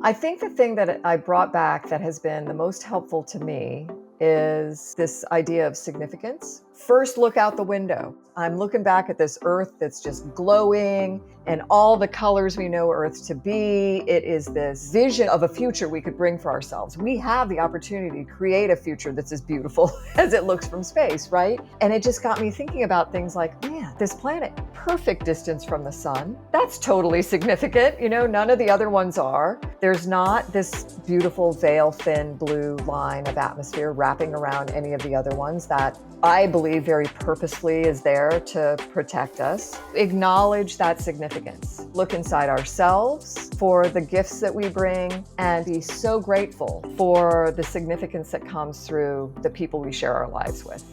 I think the thing that I brought back that has been the most helpful to me is this idea of significance. First, look out the window. I'm looking back at this earth that's just glowing and all the colors we know Earth to be. It is this vision of a future we could bring for ourselves. We have the opportunity to create a future that's as beautiful as it looks from space, right? And it just got me thinking about things like, man, this planet, perfect distance from the sun. That's totally significant. None of the other ones are. There's not this beautiful veil thin blue line of atmosphere wrapping around any of the other ones that I believe very purposefully is there to protect us. Acknowledge that significance. Look inside ourselves for the gifts that we bring and be so grateful for the significance that comes through the people we share our lives with.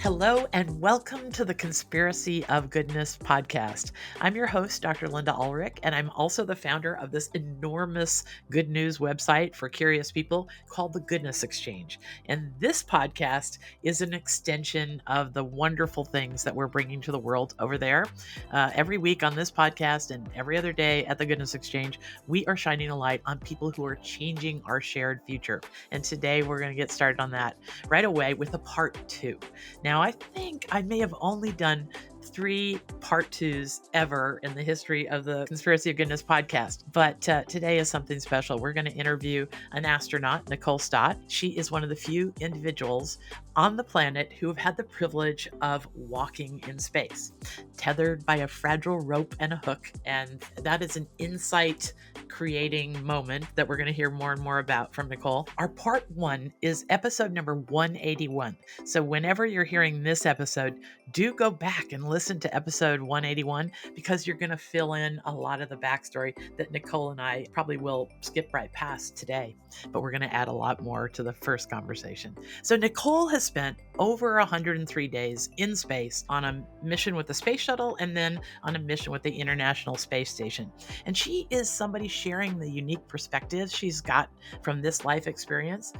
Hello and welcome to the Conspiracy of Goodness podcast. I'm your host, Dr. Linda Ulrich, and I'm also the founder of this enormous good news website for curious people called the Goodness Exchange. And this podcast is an extension of the wonderful things that we're bringing to the world over there. Every week on this podcast and every other day at the Goodness Exchange, we are shining a light on people who are changing our shared future. And today we're going to get started on that right away with a part 2. Now, I think I may have only done 3 part 2s ever in the history of the Conspiracy of Goodness podcast, but today is something special. We're going to interview an astronaut, Nicole Stott. She is one of the few individuals on the planet who have had the privilege of walking in space, tethered by a fragile rope and a hook, and that is an insight creating moment that we're going to hear more and more about from Nicole. Our part 1 is episode number 181. So whenever you're hearing this episode, do go back and listen to episode 181 because you're going to fill in a lot of the backstory that Nicole and I probably will skip right past today, but we're going to add a lot more to the first conversation. So Nicole has spent over 103 days in space on a mission with the space shuttle and then on a mission with the International Space Station. And she is somebody sharing the unique perspectives she's got from this life experience.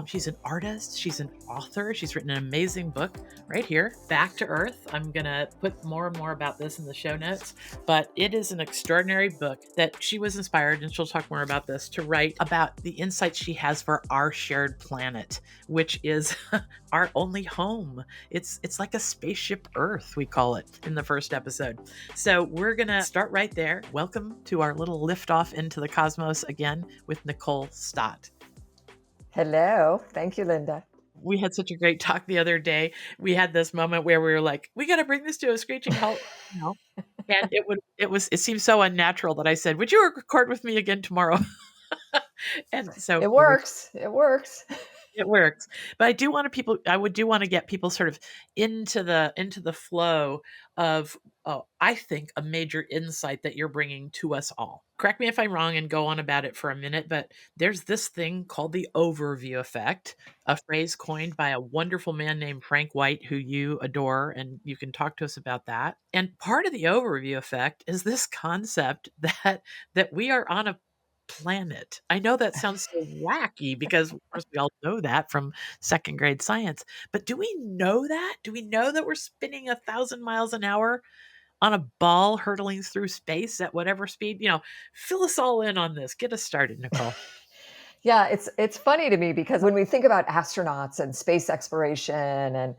She's an artist, she's an author, she's written an amazing book right here, Back to Earth. I'm going to put more and more about this in the show notes, but it is an extraordinary book that she was inspired, and she'll talk more about this, to write about the insights she has for our shared planet, which is our only home. It's like a spaceship Earth, we call it in the first episode. So we're going to start right there. Welcome to our little liftoff into the cosmos again with Nicole Stott. Hello. Thank you, Linda. We had such a great talk the other day. We had this moment where we were like, we got to bring this to a screeching halt. And it seemed so unnatural that I said, would you record with me again tomorrow? And so It works. It works. It works. But I do want to get people sort of into the flow of, I think, a major insight that you're bringing to us all. Correct me if I'm wrong and go on about it for a minute, but there's this thing called the overview effect, a phrase coined by a wonderful man named Frank White, who you adore, and you can talk to us about that. And part of the overview effect is this concept that we are on a planet. I know that sounds so wacky because, of course, we all know that from second grade science. But do we know that? Do we know that we're spinning 1,000 miles an hour on a ball hurtling through space at whatever speed? Fill us all in on this. Get us started, Nicole. Yeah, it's funny to me because when we think about astronauts and space exploration and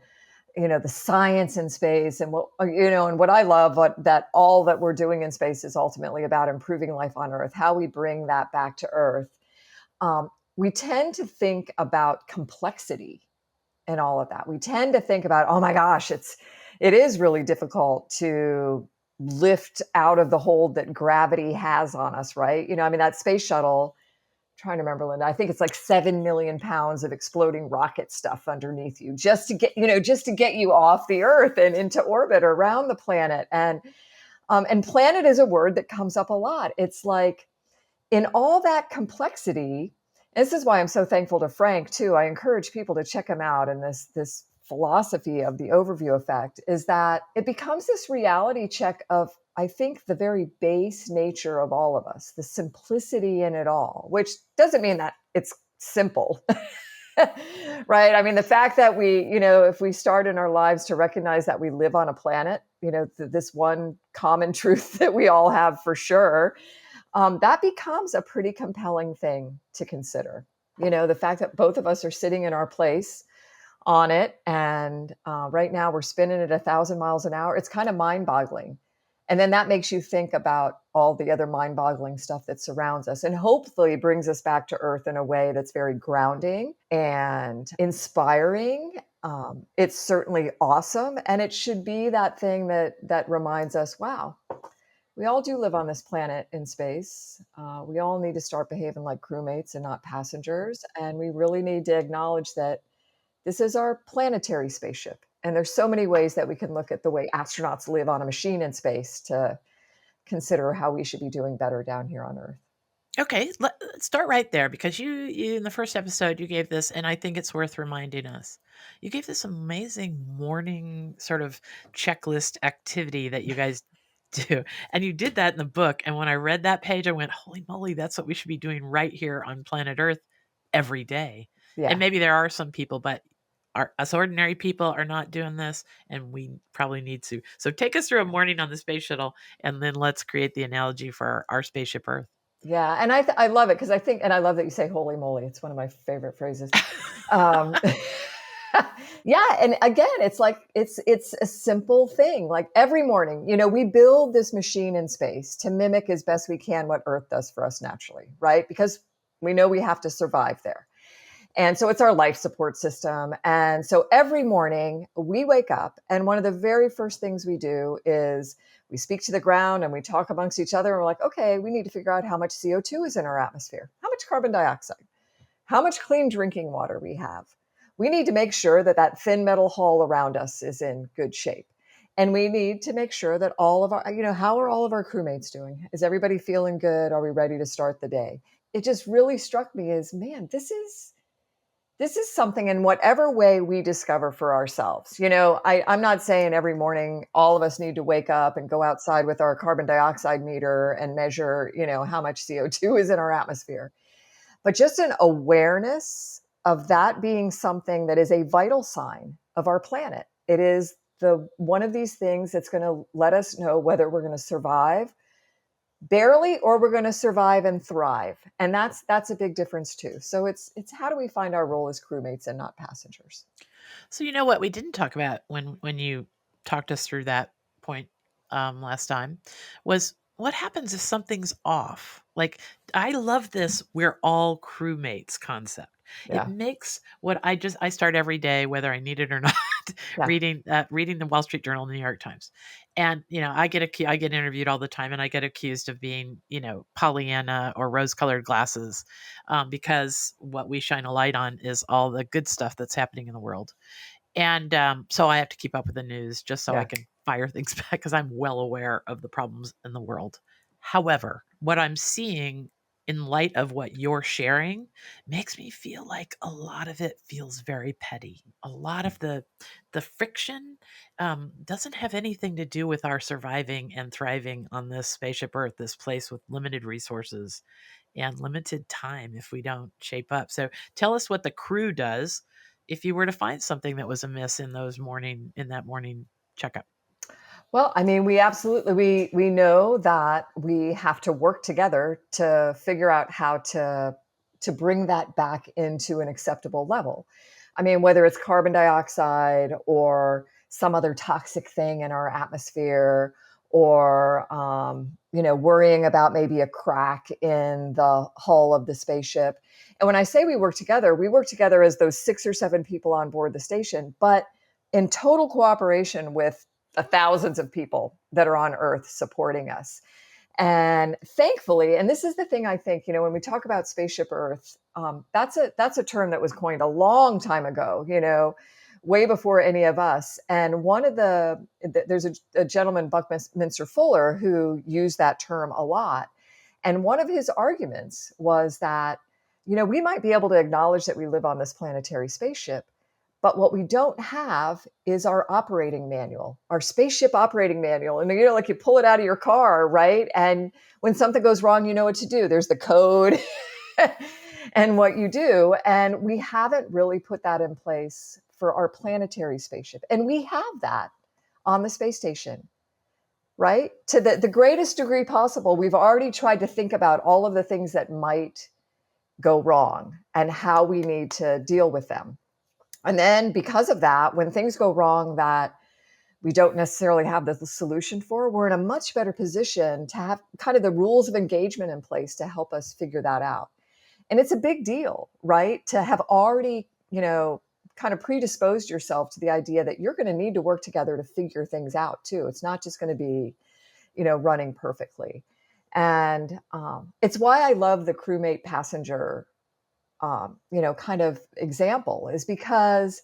the science in space and what I love, that all that we're doing in space is ultimately about improving life on Earth, how we bring that back to Earth. We tend to think about complexity and all of that. We tend to think about, oh my gosh, it is really difficult to lift out of the hold that gravity has on us, right? That space shuttle, trying to remember, Linda, I think it's like 7 million pounds of exploding rocket stuff underneath you just to get you off the Earth and into orbit around the planet. And planet is a word that comes up a lot. It's like, in all that complexity, this is why I'm so thankful to Frank too. I encourage people to check him out. And this philosophy of the overview effect is that it becomes this reality check of, I think, the very base nature of all of us, the simplicity in it all, which doesn't mean that it's simple. Right. I mean, the fact that if we start in our lives to recognize that we live on a planet, this one common truth that we all have for sure, that becomes a pretty compelling thing to consider. The fact that both of us are sitting in our place on it, and right now we're spinning at 1,000 miles an hour. It's kind of mind-boggling, and then that makes you think about all the other mind-boggling stuff that surrounds us, and hopefully brings us back to Earth in a way that's very grounding and inspiring. It's certainly awesome, and it should be that thing that reminds us, wow, we all do live on this planet in space. We all need to start behaving like crewmates and not passengers. And we really need to acknowledge that this is our planetary spaceship. And there's so many ways that we can look at the way astronauts live on a machine in space to consider how we should be doing better down here on Earth. Okay, let's start right there because you in the first episode you gave this, and I think it's worth reminding us. You gave this amazing morning sort of checklist activity that you guys do, and you did that in the book. And when I read that page, I went, "Holy moly, that's what we should be doing right here on planet Earth every day." And Yeah. maybe there are some people, but us ordinary people are not doing this, and we probably need to. So take us through a morning on the space shuttle, and then let's create the analogy for our spaceship Earth. Yeah. And I love it because and I love that you say holy moly. It's one of my favorite phrases. Um, yeah. And again, it's like, it's a simple thing. Like every morning, we build this machine in space to mimic as best we can what Earth does for us naturally, right? Because we know we have to survive there. And so it's our life support system. And so every morning we wake up, and one of the very first things we do is we speak to the ground and we talk amongst each other. And we're like, okay, we need to figure out how much CO2 is in our atmosphere, how much carbon dioxide, how much clean drinking water we have. We need to make sure that that thin metal hull around us is in good shape. And we need to make sure that all of our, how are all of our crewmates doing? Is everybody feeling good? Are we ready to start the day? It just really struck me as, man, this is something in whatever way we discover for ourselves. I'm not saying every morning all of us need to wake up and go outside with our carbon dioxide meter and measure, how much CO2 is in our atmosphere, but just an awareness of that being something that is a vital sign of our planet. It is the one of these things that's going to let us know whether we're going to survive barely or we're going to survive and thrive, and that's a big difference too. So it's how do we find our role as crewmates and not passengers. So you know what we didn't talk about when you talked us through that point last time was what happens if something's off. Like I love this "we're all crewmates" concept. It Yeah. makes what I start every day, whether I need it or not, Yeah. reading the Wall Street Journal and the New York Times, and I get interviewed all the time, and I get accused of being Pollyanna or rose-colored glasses, because what we shine a light on is all the good stuff that's happening in the world. And so I have to keep up with the news just so I Yeah. can fire things back because I'm well aware of the problems in the world. However, what I'm seeing in light of what you're sharing makes me feel like a lot of it feels very petty. A lot of the friction doesn't have anything to do with our surviving and thriving on this spaceship Earth, this place with limited resources and limited time if we don't shape up. So tell us what the crew does if you were to find something that was amiss in that morning checkup. Well, I mean, we know that we have to work together to figure out how to bring that back into an acceptable level. I mean, whether it's carbon dioxide or some other toxic thing in our atmosphere, or worrying about maybe a crack in the hull of the spaceship. And when I say we work together as those 6 or 7 people on board the station, but in total cooperation with the thousands of people that are on Earth supporting us. And thankfully, and this is the thing I think, when we talk about Spaceship Earth, that's a term that was coined a long time ago, way before any of us. And there's a gentleman, Buckminster Fuller, who used that term a lot. And one of his arguments was that, we might be able to acknowledge that we live on this planetary spaceship, but what we don't have is our operating manual, our spaceship operating manual. And, like you pull it out of your car, right? And when something goes wrong, you know what to do. There's the code. and what you do. And we haven't really put that in place for our planetary spaceship. And we have that on the space station, right? To the greatest degree possible. We've already tried to think about all of the things that might go wrong and how we need to deal with them. And then because of that, when things go wrong that we don't necessarily have the solution for, we're in a much better position to have kind of the rules of engagement in place to help us figure that out. And it's a big deal, right? To have already, kind of predisposed yourself to the idea that you're going to need to work together to figure things out too. It's not just going to be, running perfectly. And it's why I love the crewmate passenger, kind of example, is because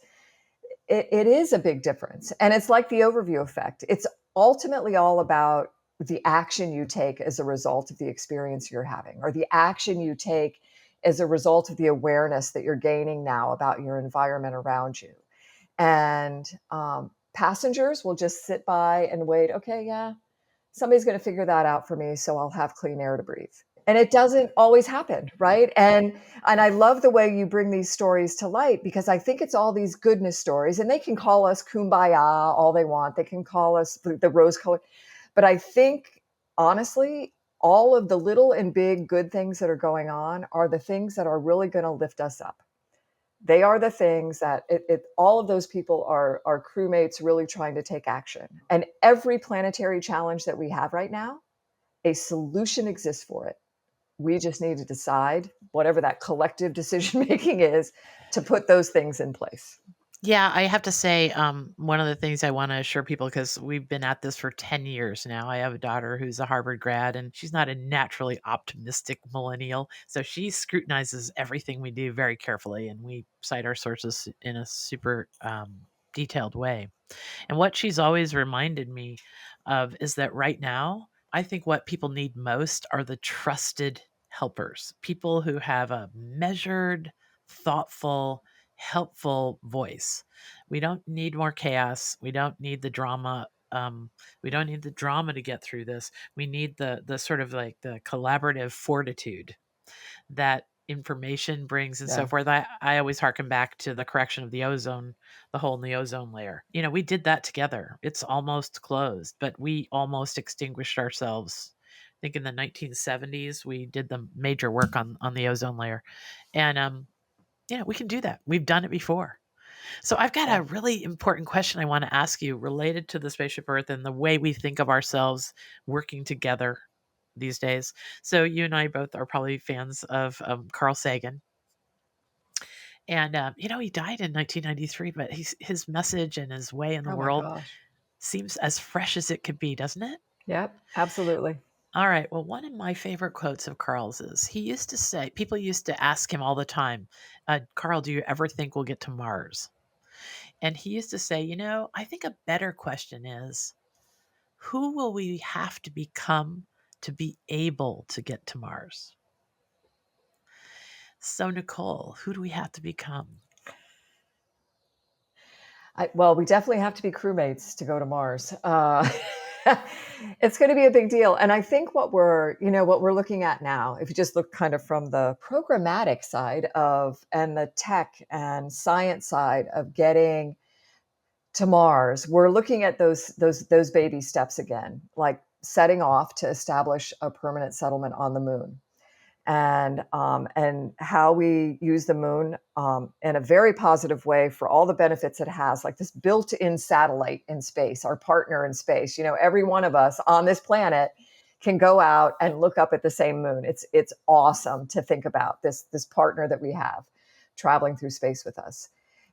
it is a big difference. And it's like the overview effect. It's ultimately all about the action you take as a result of the experience you're having, or the action you take as a result of the awareness that you're gaining now about your environment around you. And passengers will just sit by and wait. Okay, yeah, somebody's going to figure that out for me, so I'll have clean air to breathe. And it doesn't always happen, right? And I love the way you bring these stories to light, because I think it's all these goodness stories, and they can call us kumbaya all they want. They can call us the rose color, but I think honestly, all of the little and big good things that are going on are the things that are really going to lift us up. They are the things that all of those people are crewmates really trying to take action. And every planetary challenge that we have right now, a solution exists for it. We just need to decide, whatever that collective decision making is, to put those things in place. Yeah, I have to say, one of the things I want to assure people, because we've been at this for 10 years now. I have a daughter who's a Harvard grad, and she's not a naturally optimistic millennial. So she scrutinizes everything we do very carefully, and we cite our sources in a super detailed way. And what she's always reminded me of is that right now, I think what people need most are the trusted helpers, people who have a measured, thoughtful, helpful voice. We don't need more chaos. We don't need the drama. We don't need the drama to get through this. We need the sort of like the collaborative fortitude that information brings and so Yeah. forth. I always harken back to the correction of the ozone, the hole in the ozone layer. We did that together. It's almost closed, but we almost extinguished ourselves. I think in the 1970s, we did the major work on the ozone layer. And we can do that. We've done it before. So I've got Yeah. a really important question I want to ask you related to the spaceship Earth and the way we think of ourselves working together these days. So you and I both are probably fans of Carl Sagan. And, he died in 1993, but his message and his way in the Oh my world gosh. seems as fresh as it could be, doesn't it? Yep, absolutely. All right. Well, one of my favorite quotes of Carl's is he used to say, people used to ask him all the time, Carl, do you ever think we'll get to Mars? And he used to say, I think a better question is, who will we have to become to be able to get to Mars? So, Nicole, who do we have to become? Well, we definitely have to be crewmates to go to Mars. It's going to be a big deal. And I think what we're looking at now, if you just look kind of from the programmatic side and the tech and science side of getting to Mars, we're looking at those baby steps again, like setting off to establish a permanent settlement on the moon, and how we use the moon in a very positive way for all the benefits it has, like this built-in satellite in space, our partner in space. Every one of us on this planet can go out and look up at the same moon. It's awesome to think about this partner that we have traveling through space with us.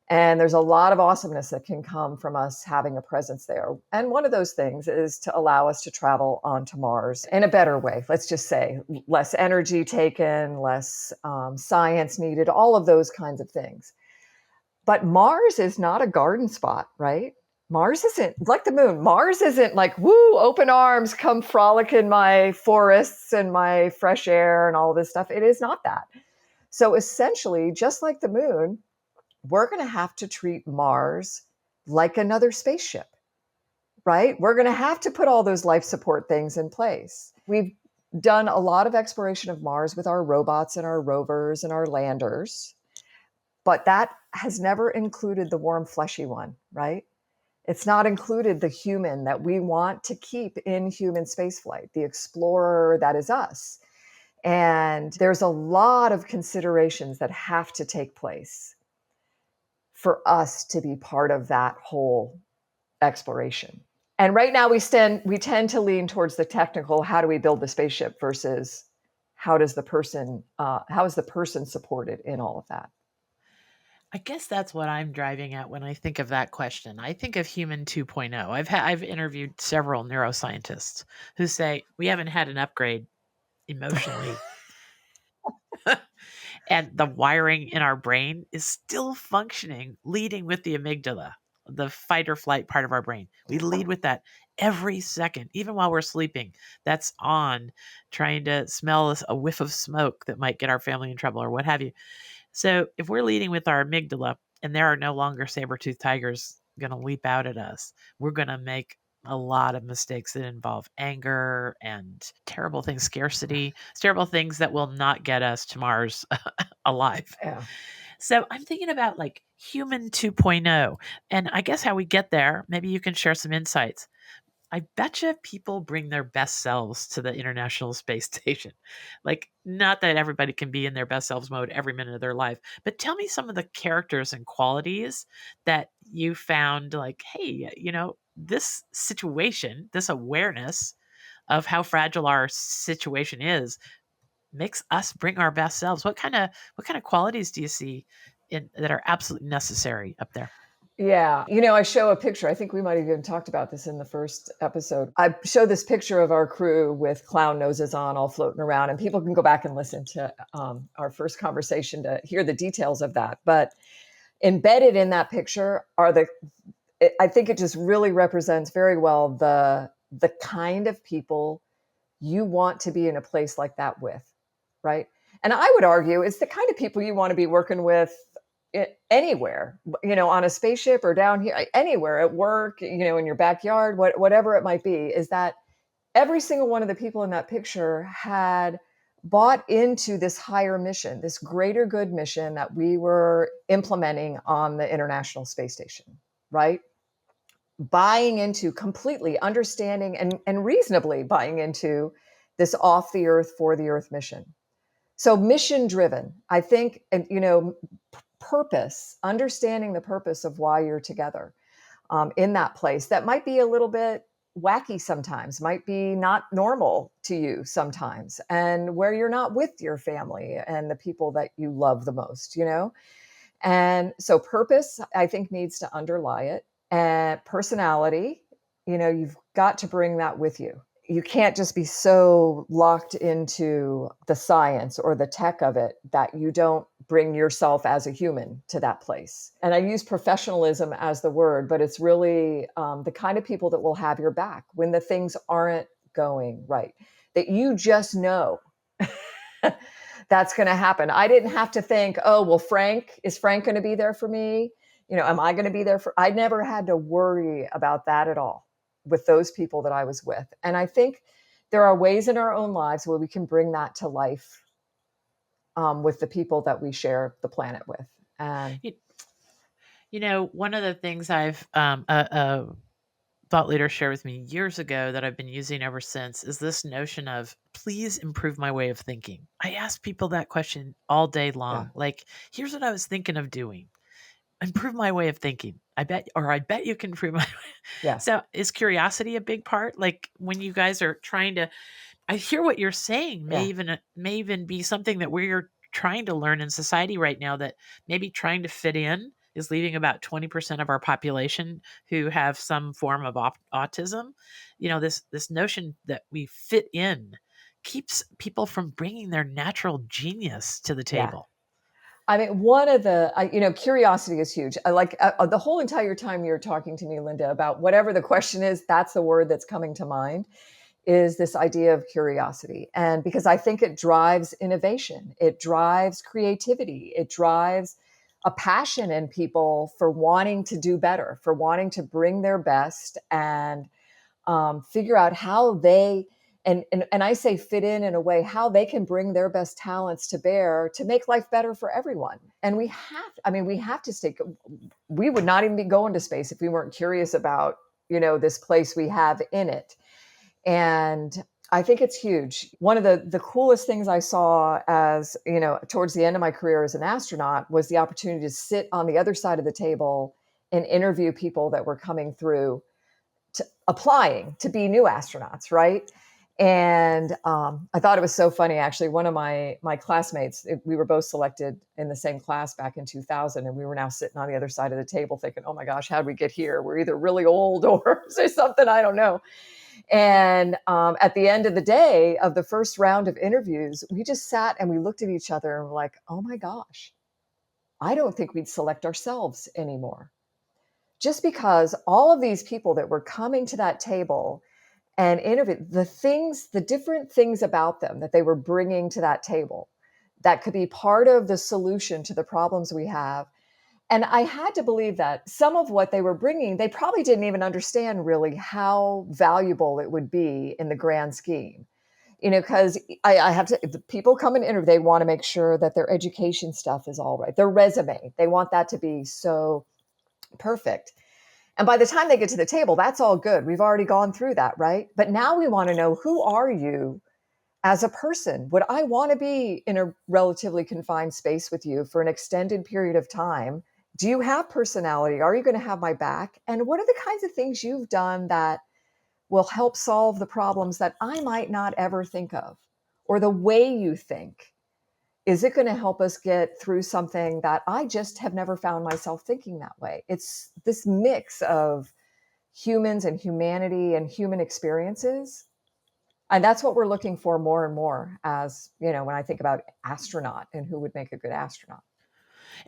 And there's a lot of awesomeness that can come from us having a presence there. And one of those things is to allow us to travel onto Mars in a better way. Let's just say less energy taken, less science needed, all of those kinds of things. But Mars is not a garden spot, right? Mars isn't like the moon. Mars isn't like, woo, open arms, come frolic in my forests and my fresh air and all this stuff. It is not that. So essentially, just like the moon, we're going to have to treat Mars like another spaceship, right? We're going to have to put all those life support things in place. We've done a lot of exploration of Mars with our robots and our rovers and our landers, but that has never included the warm, fleshy one, right? It's not included the human that we want to keep in human spaceflight, the explorer that is us. And there's a lot of considerations that have to take place for us to be part of that whole exploration. And right now we tend to lean towards the technical, how do we build the spaceship versus how is the person supported in all of that? I guess that's what I'm driving at when I think of that question. I think of human 2.0. I've interviewed several neuroscientists who say we haven't had an upgrade emotionally, and the wiring in our brain is still functioning, leading with the amygdala, the fight or flight part of our brain. We lead with that every second, even while we're sleeping. That's on, trying to smell a whiff of smoke that might get our family in trouble or what have you. So if we're leading with our amygdala and there are no longer saber-toothed tigers going to leap out at us, we're going to make a lot of mistakes that involve anger and terrible things, scarcity, terrible things that will not get us to Mars alive. Yeah. So I'm thinking about like human 2.0. And I guess how we get there, maybe you can share some insights. I betcha people bring their best selves to the International Space Station. Like, not that everybody can be in their best selves mode every minute of their life, but tell me some of the characters and qualities that you found like, hey, this situation, this awareness of how fragile our situation is makes us bring our best selves. What kind of qualities do you see that are absolutely necessary up there? Yeah. I show a picture. I think we might have even talked about this in the first episode. I show this picture of our crew with clown noses on, all floating around, and people can go back and listen to our first conversation to hear the details of that. But embedded in that picture are I think it just really represents very well the kind of people you want to be in a place like that with, right? And I would argue it's the kind of people you want to be working with anywhere, on a spaceship or down here, anywhere at work, in your backyard, whatever it might be, is that every single one of the people in that picture had bought into this higher mission, this greater good mission that we were implementing on the International Space Station, right? Buying into, completely understanding and reasonably buying into this off the earth, for the earth mission. So mission driven, I think, and purpose, understanding the purpose of why you're together in that place that might be a little bit wacky sometimes, might be not normal to you sometimes, and where you're not with your family and the people that you love the most. And so purpose, I think, needs to underlie it. And personality, you've got to bring that with you. You can't just be so locked into the science or the tech of it that you don't bring yourself as a human to that place. And I use professionalism as the word, but it's really the kind of people that will have your back when the things aren't going right, that you just know that's going to happen. I didn't have to think, oh, well, is Frank going to be there for me? Am I going to be there I never had to worry about that at all with those people that I was with. And I think there are ways in our own lives where we can bring that to life with the people that we share the planet with. And One of the things I've a thought leader shared with me years ago that I've been using ever since is this notion of please improve my way of thinking. I ask people that question all day yeah, long. Like, here's what I was thinking of doing. Improve my way of thinking. I bet you can improve my yeah, So is curiosity a big part? Like when you guys are trying to I hear what you're saying yeah, may even be something that we're trying to learn in society right now, that maybe trying to fit in is leaving about 20% of our population who have some form of autism. This notion that we fit in keeps people from bringing their natural genius to the yeah. table. I mean, curiosity is huge. I like the whole entire time you're talking to me, Linda, about whatever the question is, that's the word that's coming to mind, is this idea of curiosity. And because I think it drives innovation, it drives creativity, it drives a passion in people for wanting to do better, for wanting to bring their best and figure out how they, and I say fit in a way how they can bring their best talents to bear to make life better for everyone. And we have to stay, we would not even be going to space if we weren't curious about, this place we have in it. And I think it's huge. One of the coolest things I saw as, towards the end of my career as an astronaut was the opportunity to sit on the other side of the table and interview people that were coming through applying to be new astronauts, right? And I thought it was so funny, actually. One of my classmates, we were both selected in the same class back in 2000, and we were now sitting on the other side of the table thinking, oh my gosh, how did we get here? We're either really old or there's something, I don't know. And at the end of the day of the first round of interviews, we just sat and we looked at each other and were like, oh my gosh, I don't think we'd select ourselves anymore. Just because all of these people that were coming to that table and interview the different things about them that they were bringing to that table that could be part of the solution to the problems we have. And I had to believe that some of what they were bringing, they probably didn't even understand really how valuable it would be in the grand scheme. Because I have to, the people come and interview, they want to make sure that their education stuff is all right. Their resume, they want that to be so perfect. And by the time they get to the table, that's all good. We've already gone through that, right? But now we want to know, who are you as a person? Would I want to be in a relatively confined space with you for an extended period of time? Do you have personality? Are you going to have my back? And what are the kinds of things you've done that will help solve the problems that I might not ever think of? Or the way you think, is it going to help us get through something that I just have never found myself thinking that way? It's this mix of humans and humanity and human experiences. And that's what we're looking for more and more as, when I think about astronaut and who would make a good astronaut.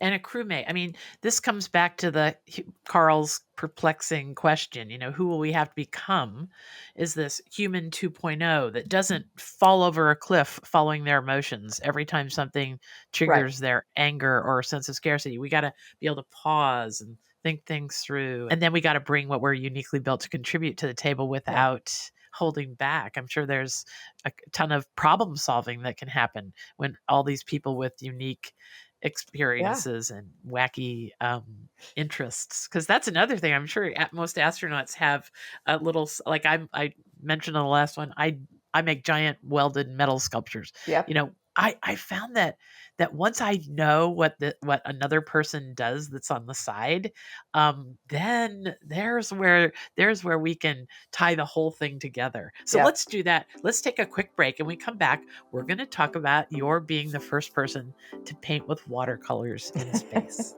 And a crewmate. I mean, this comes back to Carl's perplexing question, who will we have to become? Is this human 2.0 that doesn't fall over a cliff following their emotions every time something Right. triggers their anger or sense of scarcity? We got to be able to pause and think things through. And then we got to bring what we're uniquely built to contribute to the table without holding back. I'm sure there's a ton of problem solving that can happen when all these people with unique experiences and wacky interests, because that's another thing. I'm sure most astronauts have a little, like I mentioned on the last one, I make giant welded metal sculptures. Yep. I found that once I know what another person does that's on the side, then there's where we can tie the whole thing together. So Yep. let's do that. Let's take a quick break, and we come back. We're going to talk about your being the first person to paint with watercolors in space.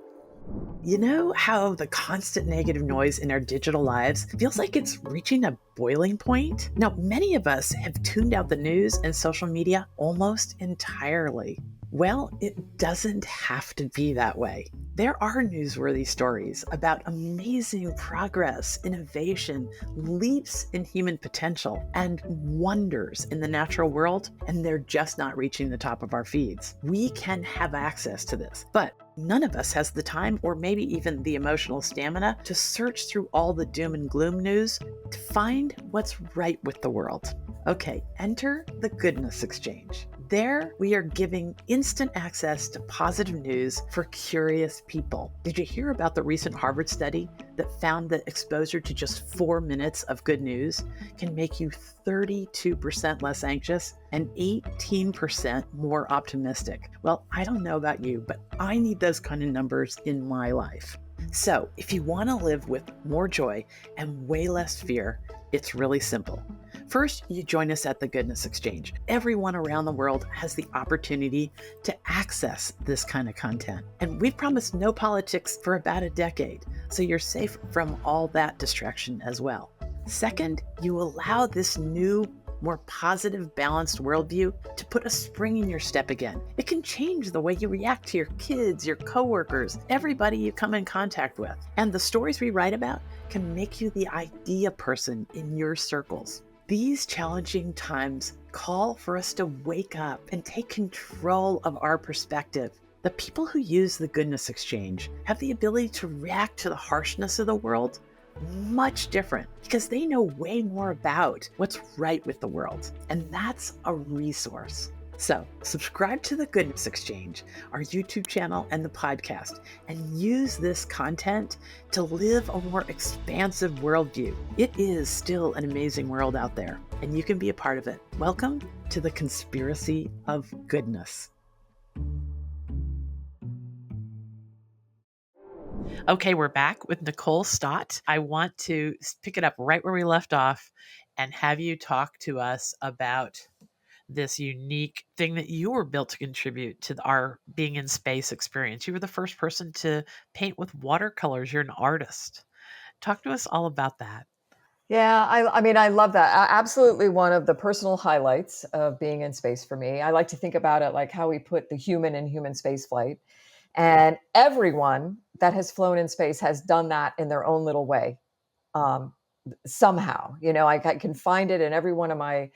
You know how the constant negative noise in our digital lives feels like it's reaching a boiling point? Now, many of us have tuned out the news and social media almost entirely. Well, it doesn't have to be that way. There are newsworthy stories about amazing progress, innovation, leaps in human potential, and wonders in the natural world, and they're just not reaching the top of our feeds. We can have access to this, but none of us has the time or maybe even the emotional stamina to search through all the doom and gloom news to find what's right with the world. Okay, enter the Goodness Exchange. There, we are giving instant access to positive news for curious people. Did you hear about the recent Harvard study that found that exposure to just 4 minutes of good news can make you 32% less anxious and 18% more optimistic? Well, I don't know about you, but I need those kind of numbers in my life. So if you want to live with more joy and way less fear, it's really simple. First, you join us at the Goodness Exchange. Everyone around the world has the opportunity to access this kind of content. And we've promised no politics for about a decade, so you're safe from all that distraction as well. Second, you allow this new, more positive, balanced worldview to put a spring in your step again. It can change the way you react to your kids, your coworkers, everybody you come in contact with. And the stories we write about can make you the idea person in your circles. These challenging times call for us to wake up and take control of our perspective. The people who use the Goodness Exchange have the ability to react to the harshness of the world much different because they know way more about what's right with the world. And that's a resource. So, subscribe to the Goodness Exchange, our YouTube channel and the podcast, and use this content to live a more expansive worldview. It is still an amazing world out there, and you can be a part of it. Welcome to the Conspiracy of Goodness. Okay, we're back with Nicole Stott. I want to pick it up right where we left off and have you talk to us about this unique thing that you were built to contribute to our being in space experience. You were the first person to paint with watercolors. You're an artist. Talk to us all about that. Yeah, I mean, I love that. Absolutely one of the personal highlights of being in space for me. I like to think about it like how we put the human in human space flight. And everyone that has flown in space has done that in their own little way. Um, Somehow, I can find it in every one of my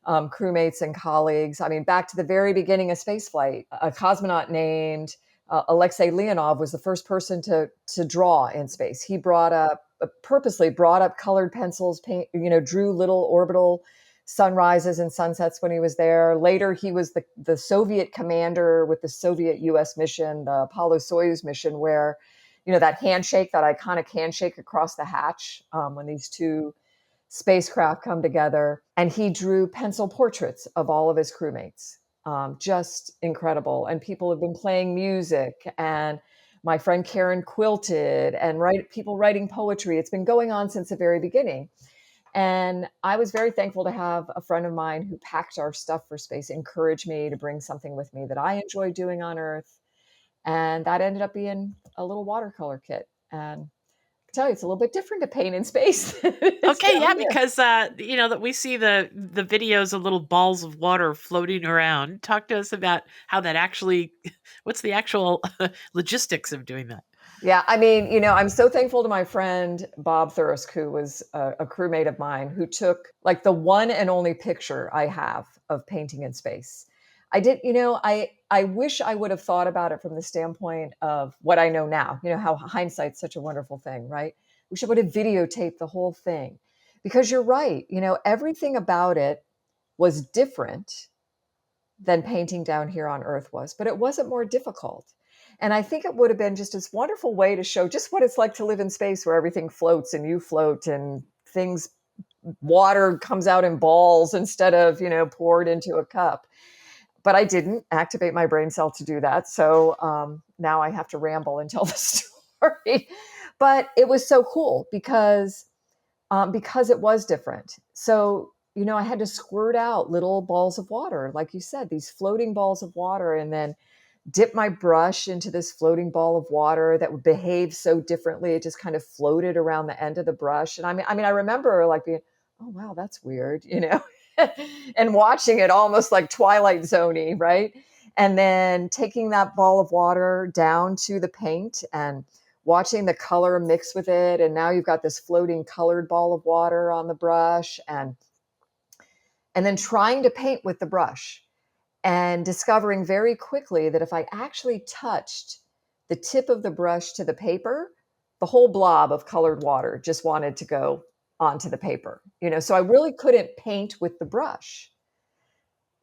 crewmates and colleagues. I mean, back to the very beginning of spaceflight, a cosmonaut named Alexei Leonov was the first person to draw in space. He purposely brought up colored pencils, drew little orbital sunrises and sunsets when he was there. Later, he was the Soviet commander with the Soviet U.S. mission, the Apollo-Soyuz mission, where that handshake, that iconic handshake across the hatch when these two spacecraft come together, and he drew pencil portraits of all of his crewmates. Just incredible. And people have been playing music, and my friend Karen quilted, and people writing poetry. It's been going on since the very beginning. And I was very thankful to have a friend of mine who packed our stuff for space, encouraged me to bring something with me that I enjoy doing on Earth. And that ended up being a little watercolor kit. And tell you, it's a little bit different to paint in space than it is Okay, down yeah, here. because that we see the videos of little balls of water floating around. Talk to us about how that actually what's the actual logistics of doing that? Yeah, I mean, I'm so thankful to my friend Bob Thurisk, who was a crewmate of mine, who took like the one and only picture I have of painting in space. I did, I wish I would have thought about it from the standpoint of what I know now. How hindsight's such a wonderful thing, right? Wish I would have videotaped the whole thing, because you're right. Everything about it was different than painting down here on Earth was, but it wasn't more difficult. And I think it would have been just this wonderful way to show just what it's like to live in space, where everything floats and you float, and things, water comes out in balls instead of, poured into a cup. But I didn't activate my brain cell to do that. So now I have to ramble and tell the story. But it was so cool because it was different. So, I had to squirt out little balls of water, like you said, these floating balls of water, and then dip my brush into this floating ball of water that would behave so differently. It just kind of floated around the end of the brush. And I remember like being, oh, wow, that's weird, and watching it almost like Twilight Zone-y, right? And then taking that ball of water down to the paint and watching the color mix with it. And now you've got this floating colored ball of water on the brush, and then trying to paint with the brush, and discovering very quickly that if I actually touched the tip of the brush to the paper, the whole blob of colored water just wanted to go onto the paper. So I really couldn't paint with the brush.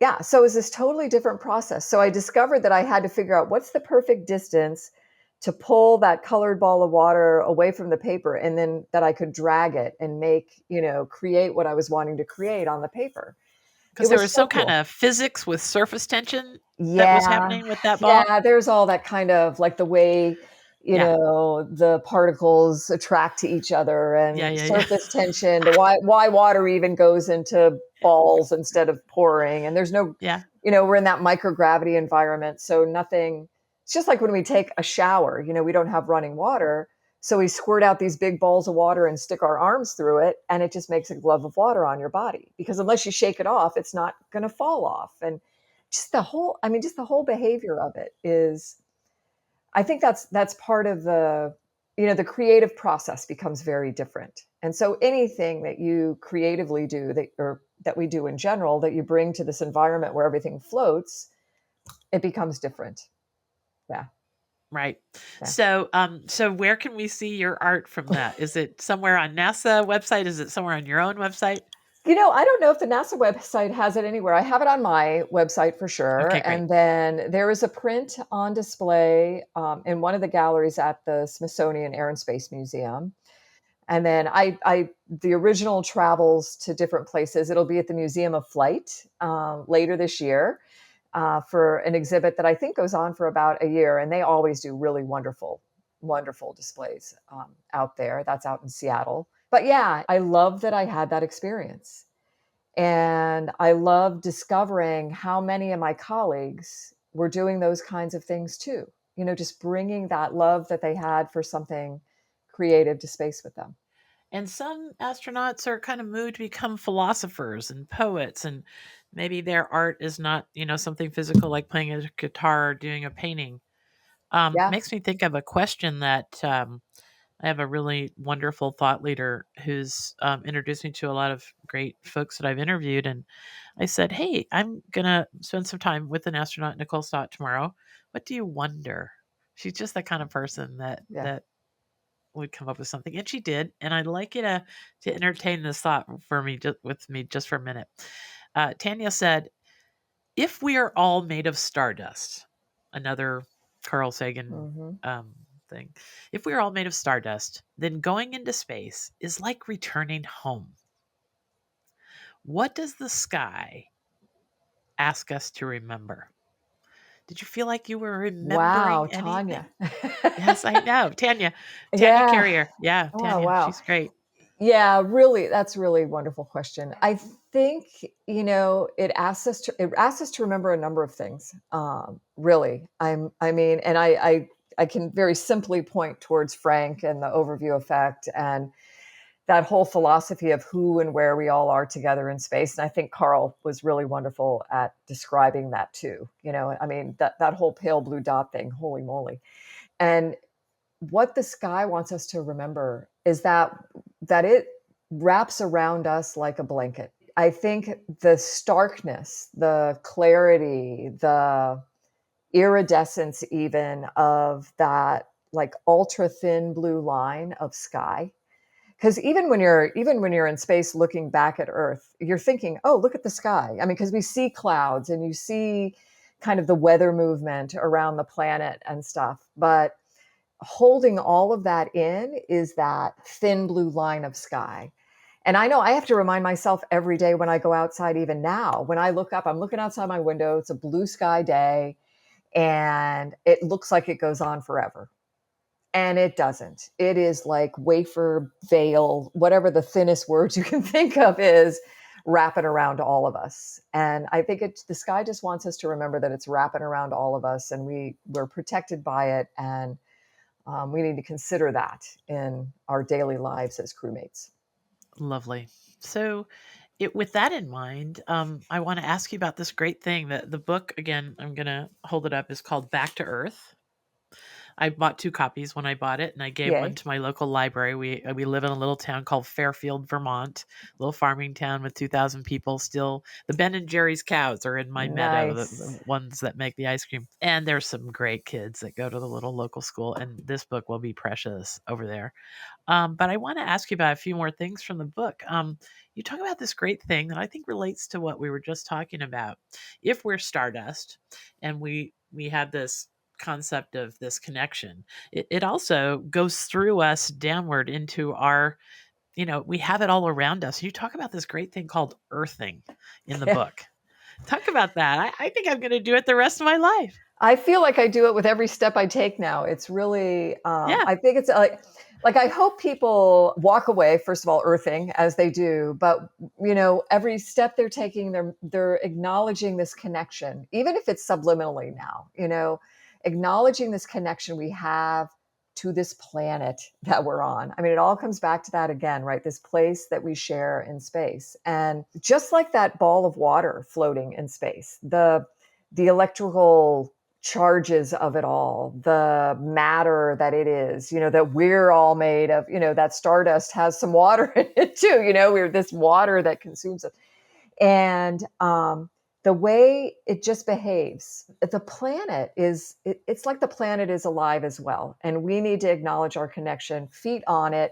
Yeah, so it was this totally different process. So I discovered that I had to figure out what's the perfect distance to pull that colored ball of water away from the paper, and then that I could drag it and create what I was wanting to create on the paper. It Because there was was so some kind cool. of physics with surface tension that was Yeah. happening with that ball. Yeah, there's all that kind of like the way, Yeah. the particles attract to each other, Yeah, and yeah, yeah. surface tension, the why water even goes into balls instead of pouring. And there's no, Yeah. we're in that microgravity environment. So nothing, it's just like when we take a shower, we don't have running water. So we squirt out these big balls of water and stick our arms through it, and it just makes a glove of water on your body, because unless you shake it off, it's not going to fall off. And just the whole behavior of it is, I think that's part of the creative process becomes very different. And so anything that you creatively do, that we do in general, that you bring to this environment where everything floats, it becomes different. Yeah. Right. Yeah. So where can we see your art from that? Is it somewhere on NASA website? Is it somewhere on your own website? I don't know if the NASA website has it anywhere. I have it on my website for sure. Okay, great. And then there is a print on display in one of the galleries at the Smithsonian Air and Space Museum. And then the original travels to different places. It'll be at the Museum of Flight later this year for an exhibit that I think goes on for about a year. And they always do really wonderful, wonderful displays out there. That's out in Seattle. But yeah, I love that I had that experience. And I love discovering how many of my colleagues were doing those kinds of things too. Just bringing that love that they had for something creative to space with them. And some astronauts are kind of moved to become philosophers and poets, and maybe their art is not, something physical like playing a guitar or doing a painting. Yeah. Makes me think of a question that I have a really wonderful thought leader who's introduced me to a lot of great folks that I've interviewed. And I said, "Hey, I'm going to spend some time with an astronaut, Nicole Stott, tomorrow. What do you wonder?" She's just the kind of person Yeah. that would come up with something. And she did. And I'd like you to entertain this thought for me, just with me just for a minute. Tanya said, if we are all made of stardust, another Carl Sagan Hmm. thing, if we are all made of stardust, then going into space is like returning home. What does the sky ask us to remember? Did you feel like you were Wow, remembering Tanya. anything? Yes, I know. Tanya Yeah. Carrier. Yeah, Oh, Tanya. wow. She's great. Yeah, really, that's really a wonderful question. I think, it asks us to remember a number of things. Really. I mean, and I can very simply point towards Frank and the overview effect and that whole philosophy of who and where we all are together in space. And I think Carl was really wonderful at describing that too. I mean, that whole pale blue dot thing, holy moly. And what the sky wants us to remember is that it wraps around us like a blanket. I think the starkness, the clarity, the iridescence even of that like ultra thin blue line of sky, because even when you're in space looking back at Earth, you're thinking, oh, look at the sky. I mean, because we see clouds and you see kind of the weather movement around the planet and stuff, but holding all of that in is that thin blue line of sky. And I know I have to remind myself every day when I go outside, even now, when I look up, I'm looking outside my window, it's a blue sky day, and it looks like it goes on forever. And it doesn't. It is like wafer veil, whatever the thinnest words you can think of is wrapping around all of us. And I think the sky just wants us to remember that it's wrapping around all of us and we're protected by it. And we need to consider that in our daily lives as crewmates. Lovely. So, with that in mind, I want to ask you about this great thing that the book, again, I'm going to hold it up, is called Back to Earth. I bought 2 copies when I bought it, and I gave one Yay. to my local library. We live in a little town called Fairfield, Vermont, little farming town with 2,000 people. Still, the Ben and Jerry's cows are in my meadow, the Nice. ones that make the ice cream. And there's some great kids that go to the little local school, and this book will be precious over there. But I want to ask you about a few more things from the book. You talk about this great thing that I think relates to what we were just talking about. If we're stardust, and we have this concept of this connection, it also goes through us downward into our, we have it all around us. You talk about this great thing called earthing in the Yeah. book. Talk about that. I think I'm going to do it the rest of my life. I feel like I do it with every step I take now. It's really, Yeah. I think it's like I hope people walk away, first of all, earthing as they do, but every step they're taking, they're acknowledging this connection, even if it's subliminally now, acknowledging this connection we have to this planet that we're on. I mean, it all comes back to that again, right? This place that we share in space. And just like that ball of water floating in space, the electrical charges of it all, the matter that it is, that we're all made of, that stardust has some water in it too, we're this water that consumes it. And the way it just behaves. The planet is, it's like the planet is alive as well. And we need to acknowledge our connection, feet on it.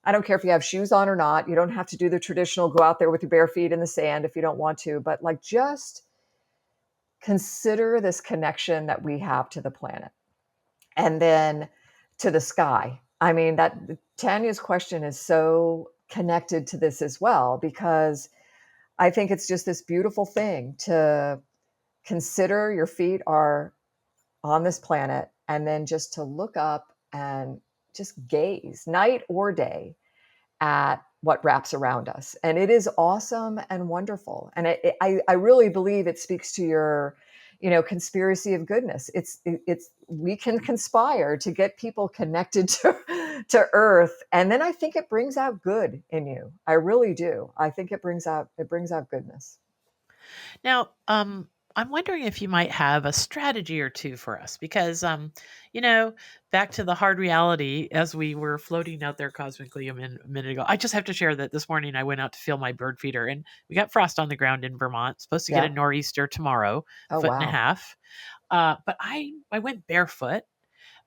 I don't care if you have shoes on or not. You don't have to do the traditional go out there with your bare feet in the sand if you don't want to, but like just consider this connection that we have to the planet and then to the sky. I mean, that Tanya's question is so connected to this as well, because I think it's just this beautiful thing to consider your feet are on this planet and then just to look up and just gaze night or day at what wraps around us. And it is awesome and wonderful. And I really believe it speaks to your, conspiracy of goodness. It's we can conspire to get people connected to Earth, and then I think it brings out good in you. I really do. I think it brings out goodness. Now, I'm wondering if you might have a strategy or two for us because, you know, back to the hard reality as we were floating out there cosmically a minute ago. I just have to share that this morning I went out to feel my bird feeder and we got frost on the ground in Vermont. Supposed to get a Yeah. nor'easter tomorrow, Oh foot and a wow. half. But I went barefoot.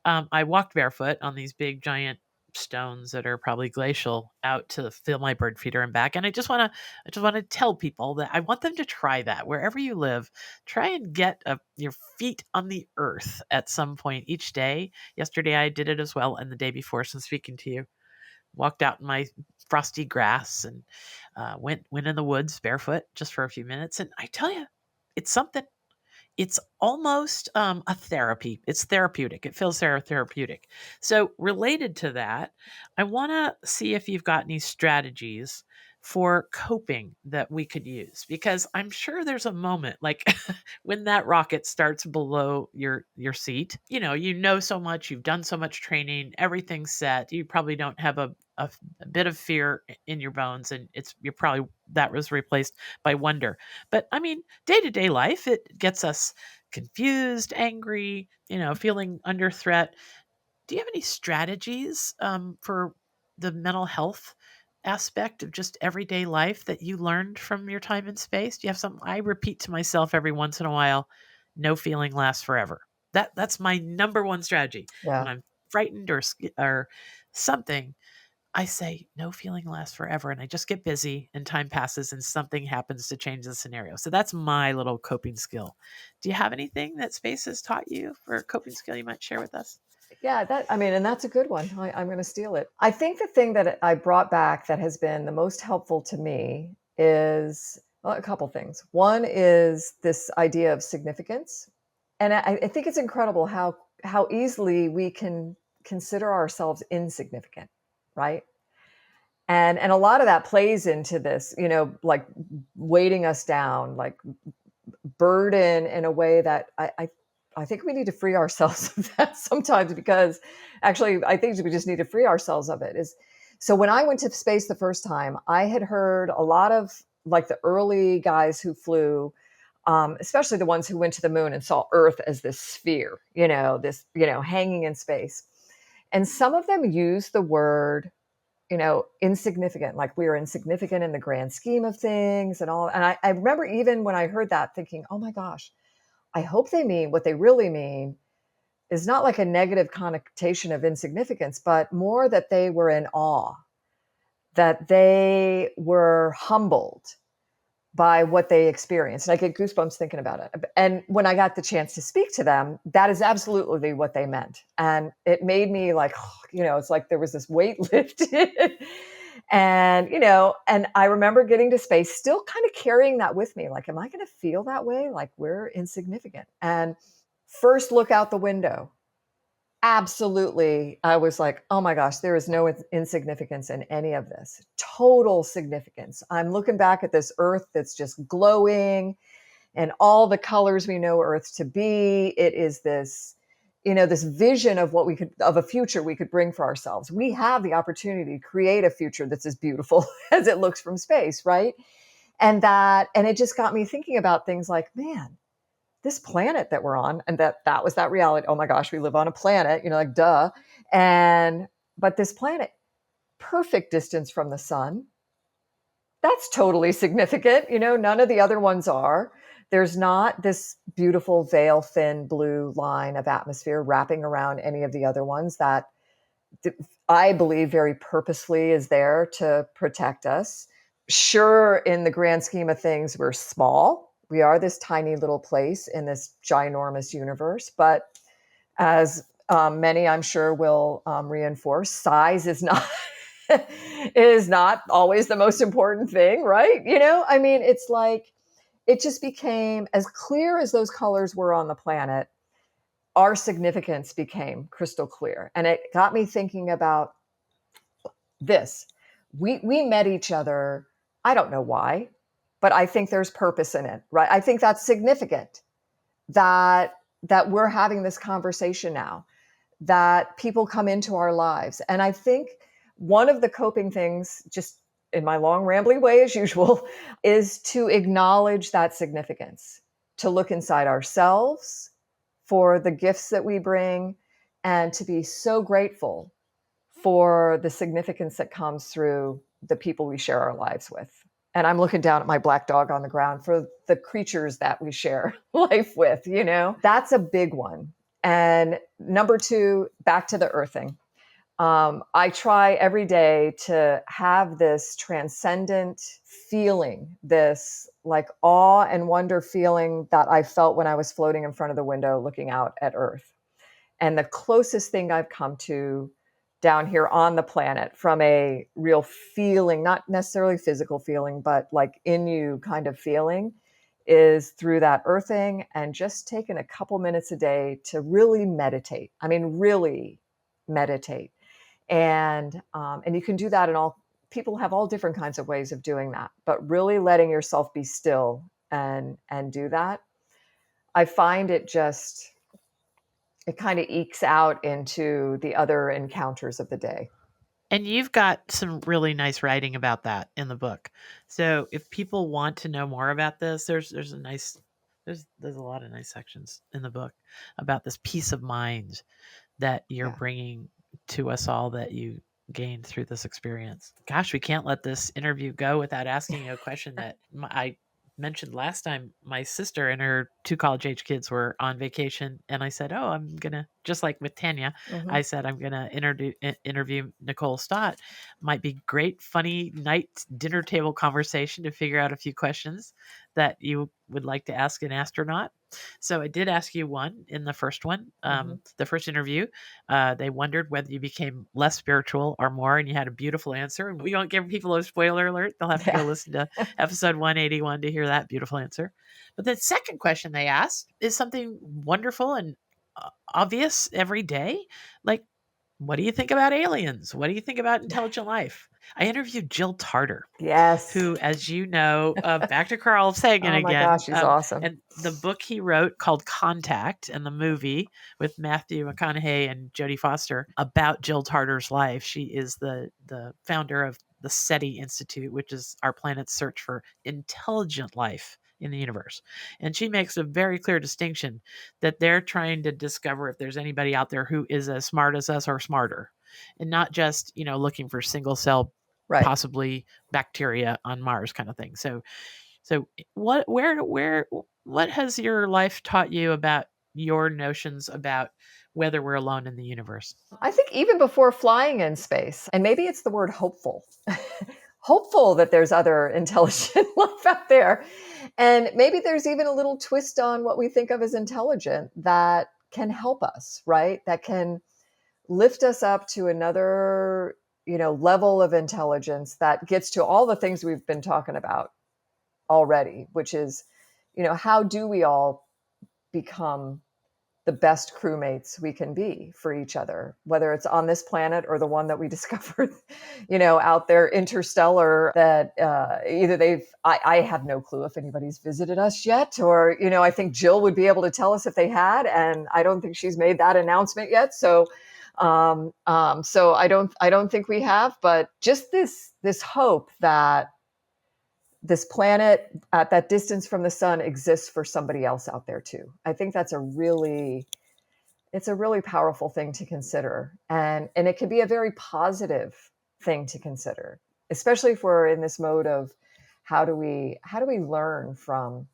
I walked barefoot on these big giant stones that are probably glacial out to fill my bird feeder and back. And I just want to tell people that I want them to try that wherever you live. Try and get your feet on the earth at some point each day. Yesterday I did it as well, and the day before, since speaking to you, walked out in my frosty grass and went in the woods barefoot just for a few minutes. And I tell you, it's something. It's almost a therapy. It's therapeutic. It feels therapeutic. So, related to that, I want to see if you've got any strategies for coping that we could use because I'm sure there's a moment like when that rocket starts below your seat. You know so much, you've done so much training, everything's set. You probably don't have a bit of fear in your bones, and you're probably that was replaced by wonder. But I mean, day to day life, it gets us confused, angry, feeling under threat. Do you have any strategies for the mental health aspect of just everyday life that you learned from your time in space? Do you have some? I repeat to myself every once in a while, no feeling lasts forever. That's my number one strategy when Yeah. I'm frightened or something. I say, no feeling lasts forever. And I just get busy and time passes and something happens to change the scenario. So that's my little coping skill. Do you have anything that space has taught you for a coping skill you might share with us? Yeah, I mean, and that's a good one. I'm going to steal it. I think the thing that I brought back that has been the most helpful to me is, well, a couple things. One is this idea of significance, and I think it's incredible how easily we can consider ourselves insignificant, right? And a lot of that plays into this, like weighting us down, like burden in a way that I think we need to free ourselves of that sometimes, because actually I think we just need to free ourselves of it. Is so when I went to space the first time, I had heard a lot of like the early guys who flew, especially the ones who went to the moon and saw Earth as this sphere, hanging in space. And some of them used the word, insignificant, like we are insignificant in the grand scheme of things and all. And I remember even when I heard that thinking, oh my gosh, I hope they mean what they really mean is not like a negative connotation of insignificance, but more that they were in awe, that they were humbled by what they experienced. And I get goosebumps thinking about it. And when I got the chance to speak to them, that is absolutely what they meant. And it made me like, it's like there was this weight lifted. And I remember getting to space, still kind of carrying that with me. Like, am I going to feel that way? Like we're insignificant. And first look out the window, absolutely, I was like, oh my gosh, there is no insignificance in any of this. Total significance. I'm looking back at this Earth that's just glowing and all the colors we know Earth to be. It is this vision of of a future we could bring for ourselves. We have the opportunity to create a future that's as beautiful as it looks from space, right? And it just got me thinking about things like, man, this planet that we're on, and that was that reality. Oh my gosh, we live on a planet, like duh. But this planet, perfect distance from the sun. That's totally significant. None of the other ones are. There's not this beautiful veil thin blue line of atmosphere wrapping around any of the other ones that I believe very purposely is there to protect us. Sure, in the grand scheme of things, we're small. We are this tiny little place in this ginormous universe. But as many, I'm sure, will reinforce, size is not is not always the most important thing, right? I mean, it's like it just became as clear as those colors were on the planet. Our significance became crystal clear, and it got me thinking about this. We met each other. I don't know why, but I think there's purpose in it, right? I think that's significant that we're having this conversation now, that people come into our lives. And I think one of the coping things, just in my long rambly way as usual, is to acknowledge that significance, to look inside ourselves for the gifts that we bring, and to be so grateful for the significance that comes through the people we share our lives with. And I'm looking down at my black dog on the ground for the creatures that we share life with. That's a big one. And number two, back to the earthing. I try every day to have this transcendent feeling, this like awe and wonder feeling that I felt when I was floating in front of the window looking out at Earth. And the closest thing I've come to down here on the planet from a real feeling, not necessarily physical feeling, but like in you kind of feeling, is through that earthing and just taking a couple minutes a day to really meditate. I mean, really meditate. And you can do that in all, people have all different kinds of ways of doing that, but really letting yourself be still and do that. I find it kind of ekes out into the other encounters of the day. And you've got some really nice writing about that in the book. So if people want to know more about this, there's a lot of nice sections in the book about this peace of mind that you're Yeah. bringing to us all, that you gained through this experience. Gosh, we can't let this interview go without asking you a question that I mentioned last time. My sister and her two college age kids were on vacation, and I said, "Oh, I'm gonna," just like with Tanya, Mm-hmm. I said, "I'm gonna interview Nicole Stott. Might be great, funny night dinner table conversation to figure out a few questions that you would like to ask an astronaut." So I did ask you one in the first one, Mm-hmm. the first interview. They wondered whether you became less spiritual or more, and you had a beautiful answer. And we won't give people a spoiler alert. They'll have to go Yeah. listen to episode 181 to hear that beautiful answer. But the second question they asked is something wonderful and obvious every day. Like, what do you think about aliens? What do you think about intelligent life? I interviewed Jill Tarter, Yes. who, as you know, back to Carl Sagan Oh my again, gosh, she's awesome. and the book he wrote called Contact, and the movie with Matthew McConaughey and Jodie Foster about Jill Tarter's life. She is the founder of the SETI Institute, which is our planet's search for intelligent life in the universe. And she makes a very clear distinction that they're trying to discover if there's anybody out there who is as smart as us or smarter, and not just, looking for single cell, Right. possibly bacteria on Mars kind of thing. So what has your life taught you about your notions about whether we're alone in the universe? I think even before flying in space, and maybe it's the word hopeful, hopeful that there's other intelligent life out there. And maybe there's even a little twist on what we think of as intelligent that can help us, right? That can lift us up to another, level of intelligence that gets to all the things we've been talking about already, which is, how do we all become the best crewmates we can be for each other, whether it's on this planet or the one that we discovered, out there interstellar, that either I have no clue if anybody's visited us yet, or, I think Jill would be able to tell us if they had, and I don't think she's made that announcement yet. So I don't think we have, but just this hope that this planet at that distance from the sun exists for somebody else out there too. I think it's a really powerful thing to consider, and it can be a very positive thing to consider, especially if we're in this mode of how do we learn from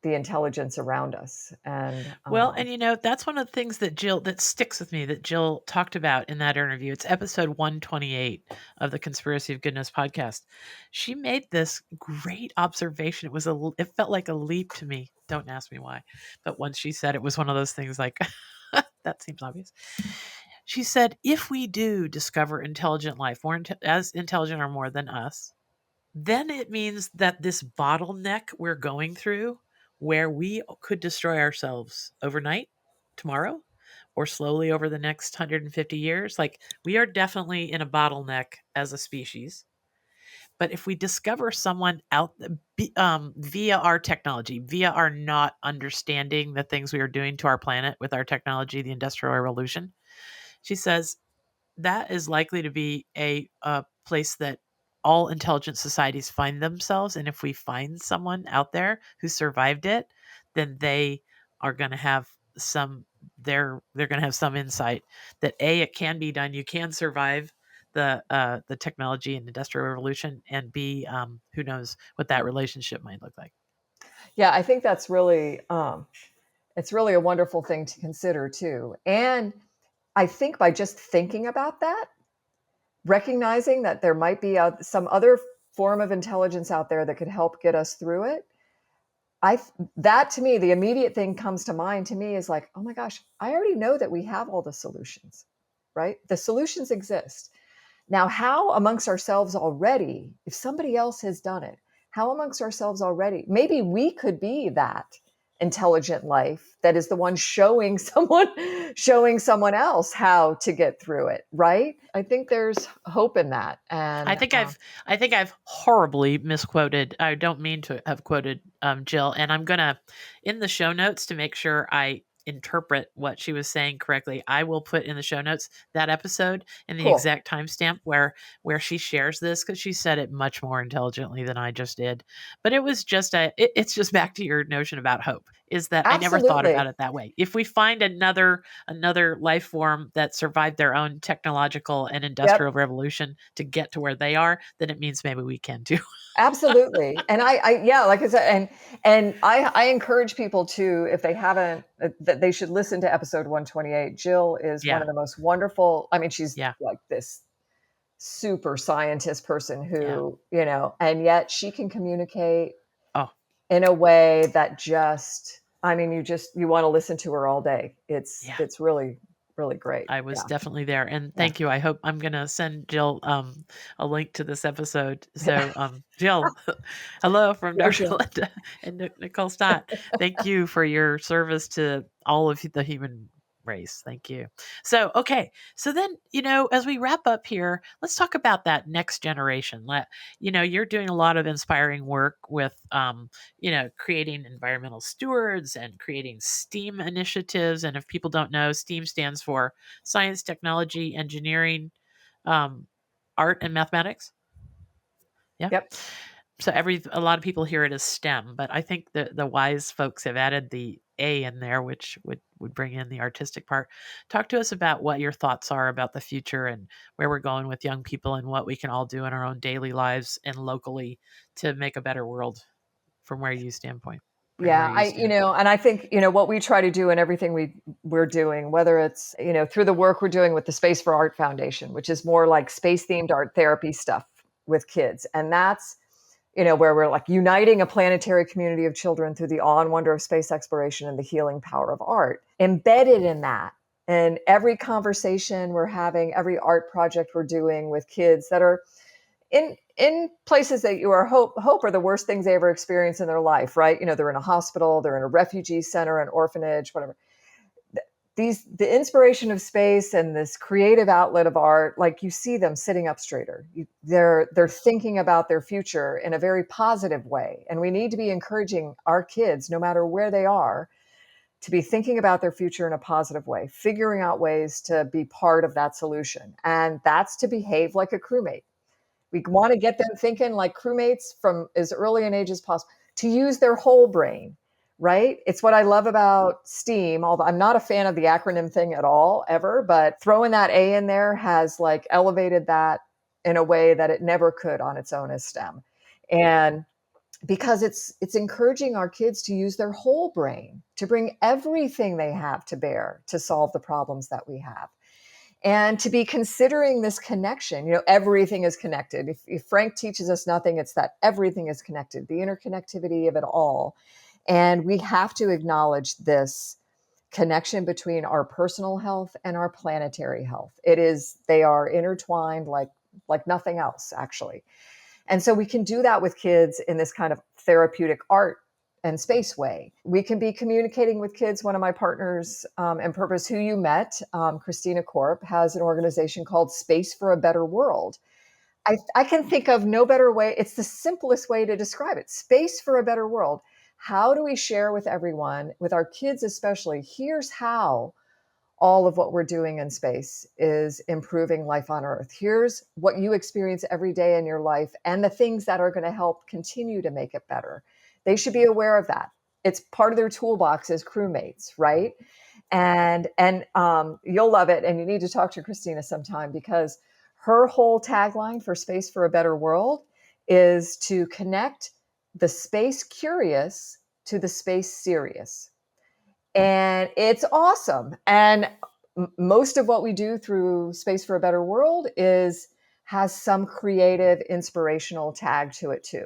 the intelligence around us. And Well, and that's one of the things that sticks with me that Jill talked about in that interview. It's episode 128 of the Conspiracy of Goodness podcast. She made this great observation. It felt like a leap to me. Don't ask me why. But once she said it was one of those things like that seems obvious. She said, if we do discover intelligent life, as intelligent or more than us, then it means that this bottleneck we're going through, where we could destroy ourselves overnight, tomorrow, or slowly over the next 150 years, like we are definitely in a bottleneck as a species. But if we discover someone out via our technology, via our not understanding the things we are doing to our planet with our technology, the Industrial Revolution, she says that is likely to be a place that all intelligent societies find themselves. And if we find someone out there who survived it, then they are going to have they're going to have some insight that it can be done. You can survive the technology and industrial revolution, and b who knows what that relationship might look like. yeah, I think that's really, it's really a wonderful thing to consider too. And I think by just thinking about that, recognizing that there might be some other form of intelligence out there that could help get us through it, that to me, the immediate thing comes to mind to me is like, oh my gosh, I already know that we have all the solutions, right? The solutions exist. Now, how amongst ourselves already, if somebody else has done it, how amongst ourselves already, maybe we could be that intelligent life that is the one showing someone else how to get through it, right? I think there's hope in that. I And think I've horribly misquoted. I don't mean to have quoted Jill, and I'm gonna in the show notes to make sure I interpret what she was saying correctly. I will put in the show notes that episode and the cool. exact timestamp where she shares this, because she said it much more intelligently than I just did. But it was just it's just back to your notion about hope. Is that I never thought about Absolutely. it that way. If we find another life form that survived their own technological and Yep. industrial revolution to get to where they are, then it means maybe we can too. Absolutely. And yeah, like I said, and I encourage people to, if they haven't, that they should listen to episode 128. Jill is one Yeah. of the most wonderful. I mean, she's Yeah. like this super scientist person Yeah. who, and yet she can communicate Oh, in a way that I mean, you want to listen to her all day. yeah. It's really, really great. I was Yeah. definitely there. And Yeah. thank you. I hope I'm going to send Jill a link to this episode. So, Jill, hello from Go, Dr. Jill. Linda and Nicole Stott. Thank you for your service to all of the human race. Thank you. So, okay. So then, as we wrap up here, let's talk about that next generation. You're doing a lot of inspiring work with, creating environmental stewards and creating STEAM initiatives. And if people don't know, STEAM stands for science, technology, engineering, um, art, and mathematics. Yeah. Yep. So a lot of people hear it as STEM, but I think the wise folks have added the A in there, which would bring in the artistic part. Talk to us about what your thoughts are about the future and where we're going with young people and what we can all do in our own daily lives and locally to make a better world from where you standpoint. From where Yeah, you stand. and I think, what we try to do in everything we're doing, whether it's, through the work we're doing with the Space for Art Foundation, which is more like space themed art therapy stuff with kids. And that's, where we're like uniting a planetary community of children through the awe and wonder of space exploration and the healing power of art. Embedded in that, and every conversation we're having, every art project we're doing with kids that are in places that you are hope are the worst things they ever experience in their life, right? They're in a hospital, they're in a refugee center, an orphanage, whatever. The inspiration of space and this creative outlet of art, like you see them sitting up straighter. They're thinking about their future in a very positive way, and we need to be encouraging our kids, no matter where they are, to be thinking about their future in a positive way, figuring out ways to be part of that solution, and that's to behave like a crewmate. We want to get them thinking like crewmates from as early an age as possible, to use their whole brain, right? It's what I love about STEAM, although I'm not a fan of the acronym thing at all, ever, but throwing that A in there has like elevated that in a way that it never could on its own as STEM. And because it's encouraging our kids to use their whole brain, to bring everything they have to bear to solve the problems that we have, and to be considering this connection. Everything is connected. If Frank teaches us nothing, it's that everything is connected, the interconnectivity of it all. And we have to acknowledge this connection between our personal health and our planetary health. They are intertwined like nothing else, actually. And so we can do that with kids in this kind of therapeutic art and space way. We can be communicating with kids. One of my partners and Purpose, who you met, Christina Korp, has an organization called Space for a Better World. I can think of no better way. It's the simplest way to describe it. Space for a better world. How do we share with everyone, with our kids especially? Here's how all of what we're doing in space is improving life on Earth. Here's what you experience every day in your life and the things that are going to help continue to make it better. They should be aware of that. It's part of their toolbox as crewmates, right? And you'll love it. And you need to talk to Christina sometime, because her whole tagline for Space for a Better World is to connect the space curious to the space serious. And it's awesome. And most of what we do through Space for a Better World has some creative, inspirational tag to it too.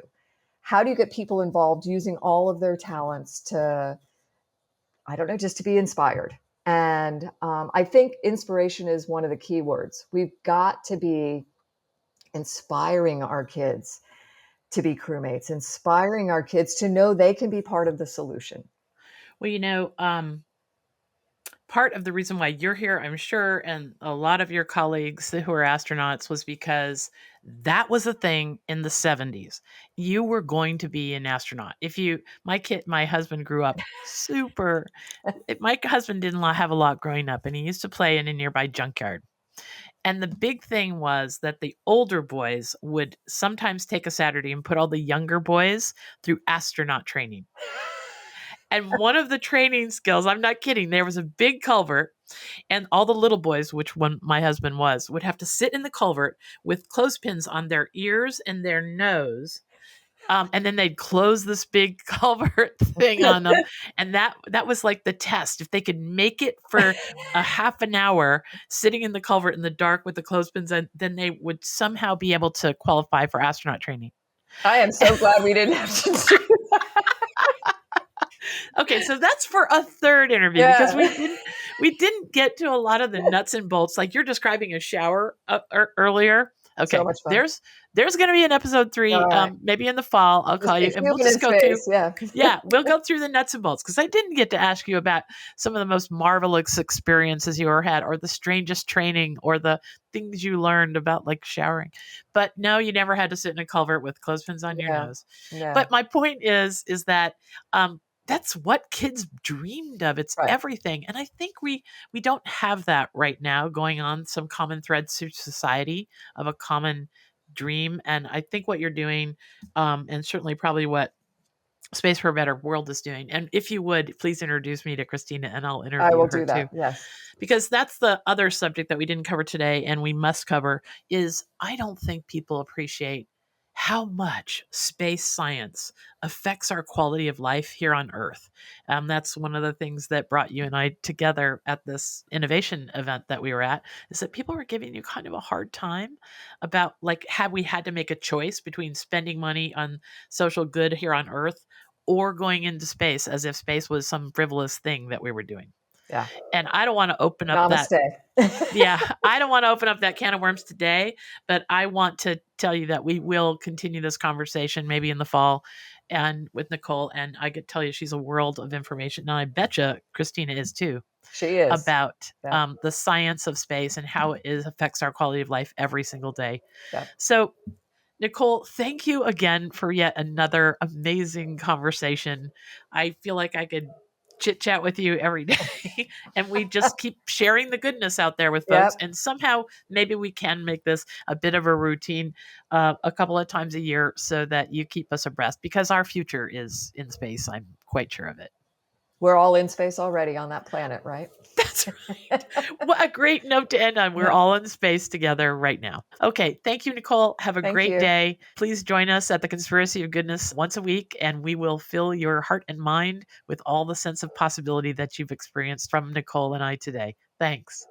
How do you get people involved using all of their talents to, I don't know, just to be inspired? And I think inspiration is one of the key words. We've got to be inspiring our kids to be crewmates, inspiring our kids to know they can be part of the solution. Well, part of the reason why you're here, I'm sure, and a lot of your colleagues who are astronauts, was because that was a thing in the 70s. You were going to be an astronaut. My husband grew up my husband didn't have a lot growing up, and he used to play in a nearby junkyard. And the big thing was that the older boys would sometimes take a Saturday and put all the younger boys through astronaut training. And one of the training skills, I'm not kidding, there was a big culvert, and all the little boys, which one my husband was, would have to sit in the culvert with clothespins on their ears and their nose. And then they'd close this big culvert thing on them. And that was like the test. If they could make it for a half an hour sitting in the culvert in the dark with the clothespins, then they would somehow be able to qualify for astronaut training. I am so glad we didn't have to do that. Okay, so that's for a third interview, because we didn't get to a lot of the nuts and bolts, like you're describing a shower earlier. So Okay, much fun. there's going to be an episode 3, All right. maybe in the fall. I'll call you, and we'll Human in just go through. space. Yeah. Yeah, we'll go through the nuts and bolts, because I didn't get to ask you about some of the most marvelous experiences you ever had, or the strangest training, or the things you learned about, like showering. But no, you never had to sit in a culvert with clothespins on your Yeah. nose. Yeah. But my point is that that's what kids dreamed of. It's Right. everything. And I think we don't have that right now going on, some common threads through society of a common dream. And I think what you're doing, and certainly probably what Space for a Better World is doing. And if you would, please introduce me to Christina, and I'll I interview will her do too. that. Yes. Because that's the other subject that we didn't cover today, and we must cover, is I don't think people appreciate how much space science affects our quality of life here on Earth. That's one of the things that brought you and I together at this innovation event that we were at, is that people were giving you kind of a hard time about, like, have we had to make a choice between spending money on social good here on Earth or going into space, as if space was some frivolous thing that we were doing. Yeah. And I don't want to open up that. Namaste. Yeah, I don't want to open up that can of worms today, but I want to tell you that we will continue this conversation maybe in the fall, and with Nicole. And I could tell you she's a world of information. And I betcha Christina is too, She is. about Yeah. the science of space and how it affects our quality of life every single day. Yeah. So, Nicole, thank you again for yet another amazing conversation. I feel like I could chit chat with you every day, and we just keep sharing the goodness out there with folks. Yep. And somehow maybe we can make this a bit of a routine, a couple of times a year, so that you keep us abreast, because our future is in space. I'm quite sure of it. We're all in space already on that planet, right? That's right. What a great note to end on. We're all in space together right now. Okay. Thank you, Nicole. Have a Thank great you. day. Please join us at the Conspiracy of Goodness once a week, and we will fill your heart and mind with all the sense of possibility that you've experienced from Nicole and I today. Thanks.